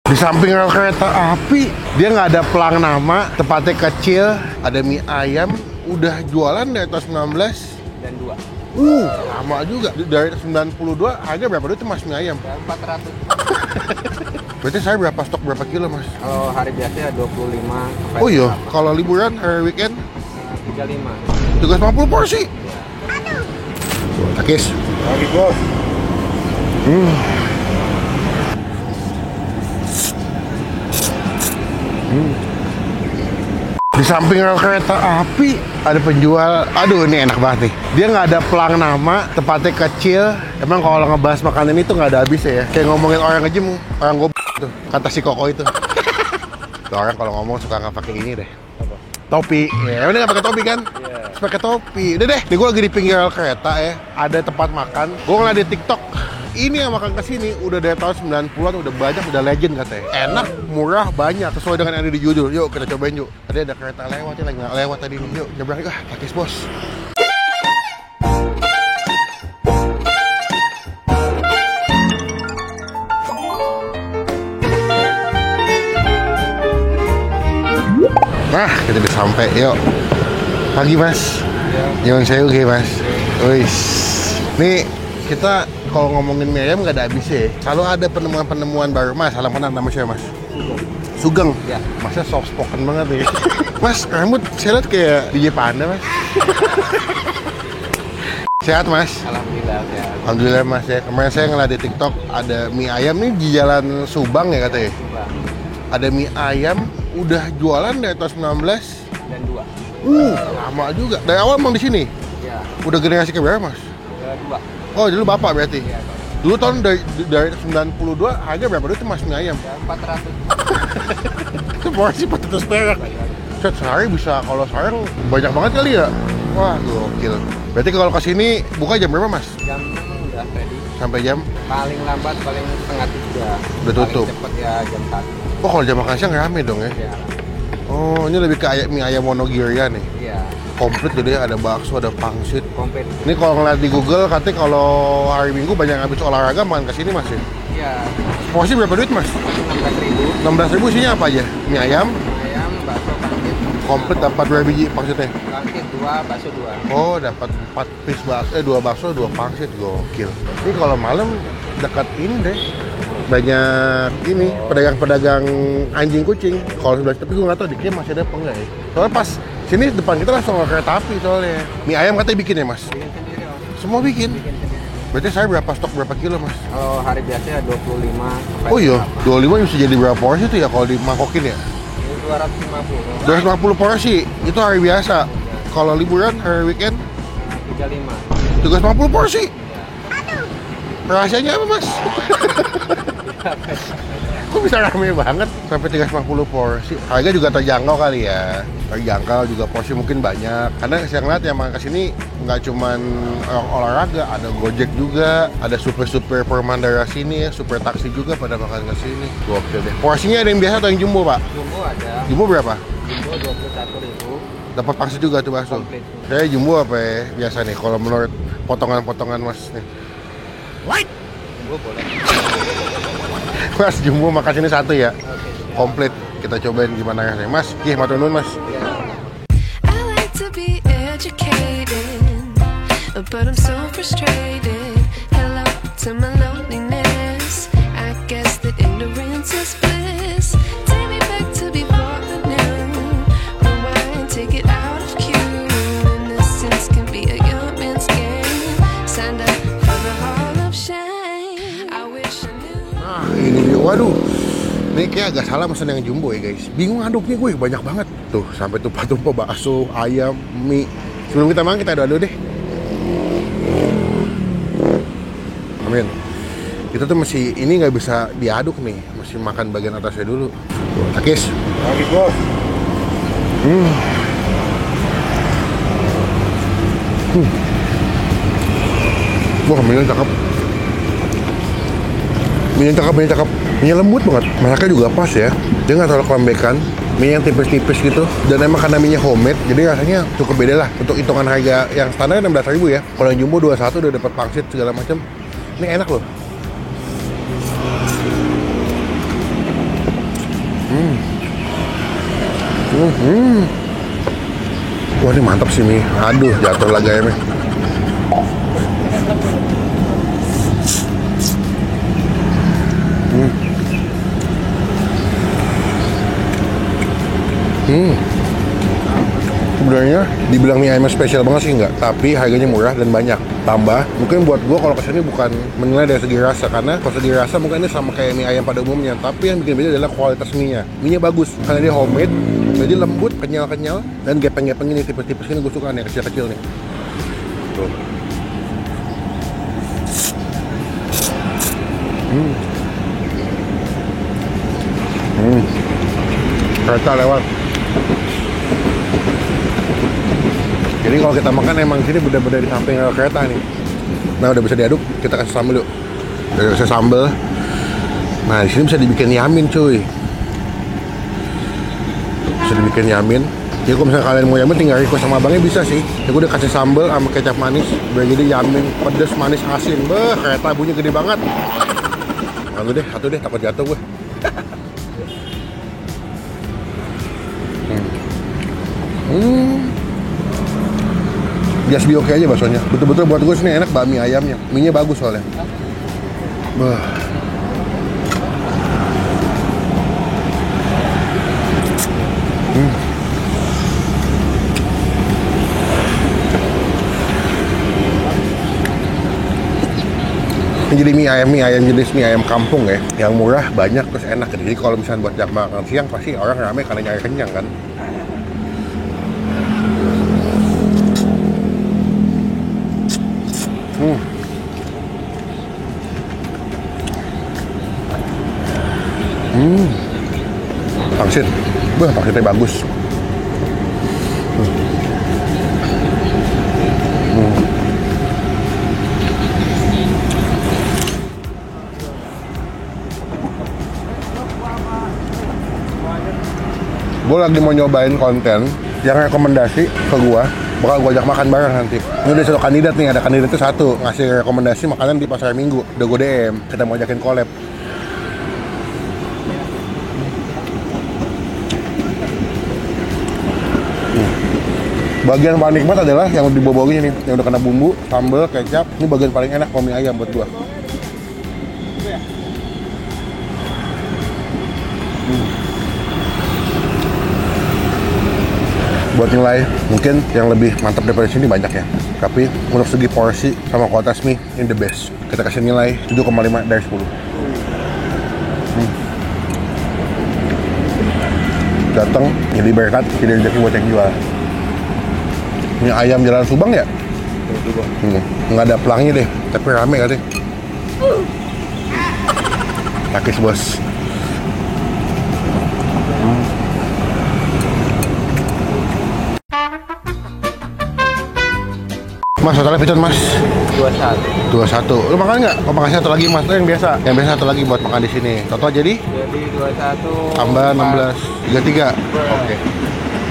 Di samping rel kereta api, dia nggak ada pelang nama, tempatnya kecil, ada mie ayam, udah jualan dari tahun 19 dan 2. Lama juga. Dari 92, harga berapa duit mas mie ayam? 400. Berarti saya berapa stok kilo mas? Kalau hari biasa ya 25. Oh iya, kalau liburan hari weekend 35. 350 porsi. Takis. Lagi bos. Di samping rel kereta api ada penjual, aduh ini enak banget nih. Dia nggak ada pelang nama, tempatnya kecil. Emang kalau ngebahas makanan itu nggak ada habisnya ya. Kayak ngomongin orang nge-gym, orang gue tuh, kata si Koko itu. Tuh orang kalau ngomong suka nggak pakai ini deh. Apa? Topi. Ya, ini nggak pakai topi kan? Iya. Terus pakai topi. Udah deh, nih gue lagi di pinggir rel kereta ya. Ada tempat makan. Gue ngeliat di TikTok. Ini yang makan kesini udah dari tahun 90-an, udah banyak, udah legend katanya. Enak, murah, banyak, sesuai dengan yang ada di judul. Yuk kita cobain yuk. Tadi ada kereta lewat, lagi nggak lewat tadi nih. Yuk nyebrang yuk, Takis bos. Nah, kita udah sampai. Yuk. Pagi mas. Yang saya oke mas. Wis. Nih kita kalau ngomongin mie ayam nggak ada habisnya ya. Selalu ada penemuan-penemuan baru. Mas, salam kenal, nama saya mas Sugeng. Ya. Masnya soft spoken banget nih. Mas, rambut saya lihat kayak DJ Panda mas. Sehat mas? Alhamdulillah ya. Alhamdulillah mas ya. Kemarin saya ngeliat di TikTok ada mie ayam nih di jalan Subang ya katanya. Subang. Ada mie ayam udah jualan dari tahun 19 Dan 2. lama juga. Dari awal emang di sini. Ya. Udah generasi keberapa mas? Kedua. Oh dulu bapak berarti. Iya. Dulu tahun dari 92 harga berapa duit mas mie ayam? Ya 400. Itu porsi 400 perak. Set sehari bisa, kalau sekarang banyak banget kali ya. Wah gokil. Berarti kalau kesini buka jam berapa mas? Jam 6 udah ready. Sampai jam? Paling lambat paling setengah 3. Udah tutup. Paling cepet ya jam 1. Oh kalau jam makan siang rame dong ya? Ya. Oh ini lebih ke mie ayam Wonogiri nih. Iya. Komplit jadi ada bakso, ada pangsit. Komplit. Ini kalau ngeliat di Google katanya kalau hari Minggu banyak habis olahraga makan kesini mas ya? Iya. Porsi berapa duit mas? 16.000. 16.000 isinya apa aja? Mie ayam, Ayam, bakso, pangsit. komplit dapat berapa biji pangsitnya? Pangsit 2, bakso 2. Oh dapat 4 piece bakso, 2 bakso, 2 pangsit, gokil. Ini kalau malam dekat ini deh, banyak ini pedagang-pedagang anjing kucing. Kalau sebelah tapi gue nggak tahu di Kiem masih ada apa enggak ya. Soalnya pas sini depan kita langsung ke kereta api soalnya. Mie ayam katanya bikin ya mas? Bikin sendiri om. Semua bikin. Bikin sendiri. Berarti saya stok berapa kilo mas? Kalau hari biasa ya 25. Oh iya, 25 bisa jadi berapa porsi tuh ya kalau dimangkokin ya? Ini 250. 250 porsi, itu hari biasa. Kalau liburan, hari weekend 35. 350 porsi. Rahasianya apa mas? Kok bisa rame banget sampai 350 porsi? Harga juga terjangkau kali ya. Terjangkau juga, porsi mungkin banyak. Karena saya ngeliat yang makan kesini nggak cuman olahraga, ada Gojek juga, ada supir-supir Permandara sini ya, supir taksi juga pada makan kesini. Gokil deh. Porsinya ada yang biasa atau yang jumbo pak? Jumbo ada. Jumbo berapa? Jumbo 21.000. Dapat pangsit juga tuh bakso. Komplit. Saya jumbo apa ya biasa nih kalau menurut potongan-potongan mas nih. Jumbo boleh. Mas jumbo makan sini satu ya. Oke. Komplit. Kita cobain gimana rasanya. Mas, matur nuwun mas. I like to be educated, but I'm so frustrated. Hello to my loneliness. I guess that ignorance is bliss. Take me back to before the new. Rewind, take it out of cue. Innocence can be a young man's game. Signed up for the hall of shame. I wish I knew. Nah, ini dia. Waduh. Ini kayak agak salah pesan yang jumbo ya guys. Bingung aduknya gue, banyak banget. Tuh, sampai tumpah-tumpah bakso, ayam, mie. Sebelum kita makan, kita doa dulu deh. Amin. Kita tuh masih, ini nggak bisa diaduk nih. Masih makan bagian atasnya dulu. Takis. Lagi bos. Wah, mie cakep. Mie cakep. Mie lembut banget. Masaknya juga pas ya. Dia nggak terlalu kelembekan. Mie yang tipis-tipis gitu. Dan emang karena mie homemade, jadi rasanya cukup beda lah. Untuk hitungan harga yang standar 16.000 ya. Kalau yang jumbo 21 udah dapat pangsit segala macam. Ini enak loh. Wah ini mantap sih mie. Aduh jatuh lagi ayamnya. Sebenarnya dibilang mie ayamnya spesial banget sih enggak, tapi harganya murah dan banyak. Tambah, mungkin buat gua kalau kesini bukan menilai dari segi rasa, karena kalau segi rasa mungkin ini sama kayak mie ayam pada umumnya, tapi yang bikin beda adalah kualitas mie-nya. Mie-nya bagus, karena dia homemade, jadi lembut, kenyal-kenyal, dan gepeng-gepeng ini, tipis-tipis ini gue suka nih, kecil-kecil nih. Tuh. Kereta lewat. Jadi kalau kita makan emang sini bener-bener di samping kereta nih. Nah udah bisa diaduk, kita kasih sambal yuk. Udah kasih sambal. Nah di sini bisa dibikin yamin cuy. Bisa dibikin yamin. Jadi kalau misalnya kalian mau yamin tinggal request sama abangnya bisa sih. Ya gue udah kasih sambal sama kecap manis. Biar jadi yamin pedes manis asin. Beuh kereta bunyi gede banget. Lalu deh, satu deh takut jatuh gue. Just be oke aja baksonya. Betul-betul buat gue sini enak bakmi ayamnya. Mie-nya bagus soalnya. Bah. Ini jadi mie ayam jenis mie ayam kampung ya, yang murah, banyak, terus enak. Jadi kalau misalnya buat jam makan siang pasti orang rame karena nyari kenyang kan. Pangsit, pangsitnya bagus. Gue lagi mau nyobain konten yang rekomendasi ke gua, bakal gua ajak makan bareng nanti. Ini udah satu kandidat nih, ada kandidat itu satu ngasih rekomendasi makanan di pasar Minggu. Udah gue DM, kita mau ajakin collab. Bagian paling nikmat adalah yang di bawah-bawahnya nih, yang udah kena bumbu, sambal, kecap. Ini bagian paling enak kalau mie ayam buat gua. Buat nilai, mungkin yang lebih mantap daripada sini banyak ya. Tapi untuk segi porsi sama kualitas mie, ini the best. Kita kasih nilai 7,5 dari 10. Datang, jadi berkat, jadi rezeki buat yang jual. Ini ayam Jalan Subang ya? Nggak ada pelangnya deh, tapi rame katanya. Takis bos. Mas, totalnya picon mas? 21. Lu makan nggak? Oh, makan satu lagi mas, itu yang biasa. Yang biasa satu lagi buat makan di sini. Total jadi? Jadi 21 tambah 16, 33. Oke.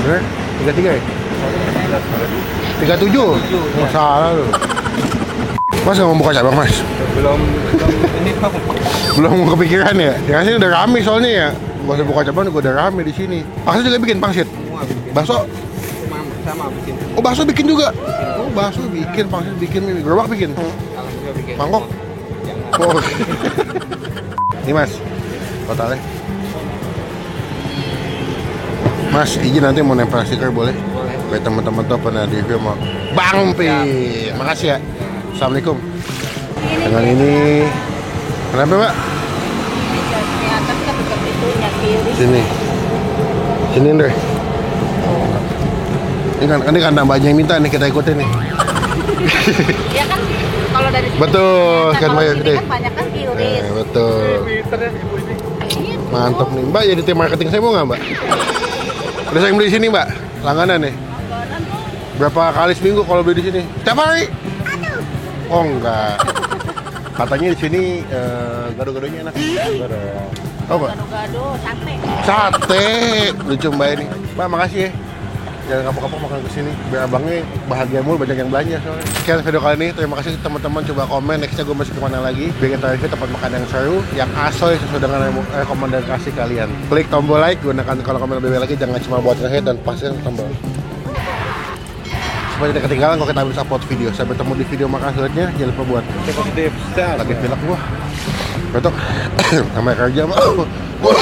Bener? 33 ya? 37? Oh, salah lu. Mas nggak mau buka cabang mas? belum ini Bang. Belum kepikiran ya? Ya sini udah rame soalnya ya. Gak usah buka cabang, udah rame di sini. Pangsit juga bikin pangsit? Semua bikin. Bakso? Sama bikin. Oh bakso bikin juga? Oh bakso bikin, pangsit bikin, gerobak bikin? Alhamdulillah bikin. Mangkok? Jangan. Oh. Ini mas, totalnya. Mas, izin nanti mau nempel stiker boleh? Boleh. Biar teman-teman tuh pernah di review mau Bang Pi. Makasih ya. Assalamualaikum. Dengan ini, kenapa Mbak? Di atas kan dekat itunya kiri. Sini. Sini Andre. Ini kan tambahnya yang minta nih, kita ikutin nih. Ya kan kalau dari sini Betul, kan kan kalau banyak sini gede. kan banyak kan kiri. Betul. Iya. Mantap nih. Mbak jadi tim marketing saya mau nggak Mbak? Udah sering beli di sini Mbak? Langganan nih? Langganan tuh. Berapa kali seminggu kalau beli di sini? Tiap hari? Oh enggak. Katanya di sini gado-gadonya enak. Oh Mbak? Gado-gado, sate. Sate. Lucu Mbak ini. Mbak makasih ya. jangan kapok-kapok makan kesini biar abangnya bahagia mulu, banyak yang belanja soalnya. Sekian video kali ini, terima kasih teman-teman. Coba komen nextnya gue masih kemana lagi biar kita review tempat makan yang seru, yang asoy sesuai dengan rekomendasi kalian. Klik tombol like, gunakan kalau komen lebih lagi, jangan cuma buat nge-hate, dan pastiin tombol supaya tidak ketinggalan kalau kita habis upload video. Sampai bertemu di video makan selanjutnya. Jangan lupa buat Positif. lagi pilek gua. Betok sama kerja mah. Gua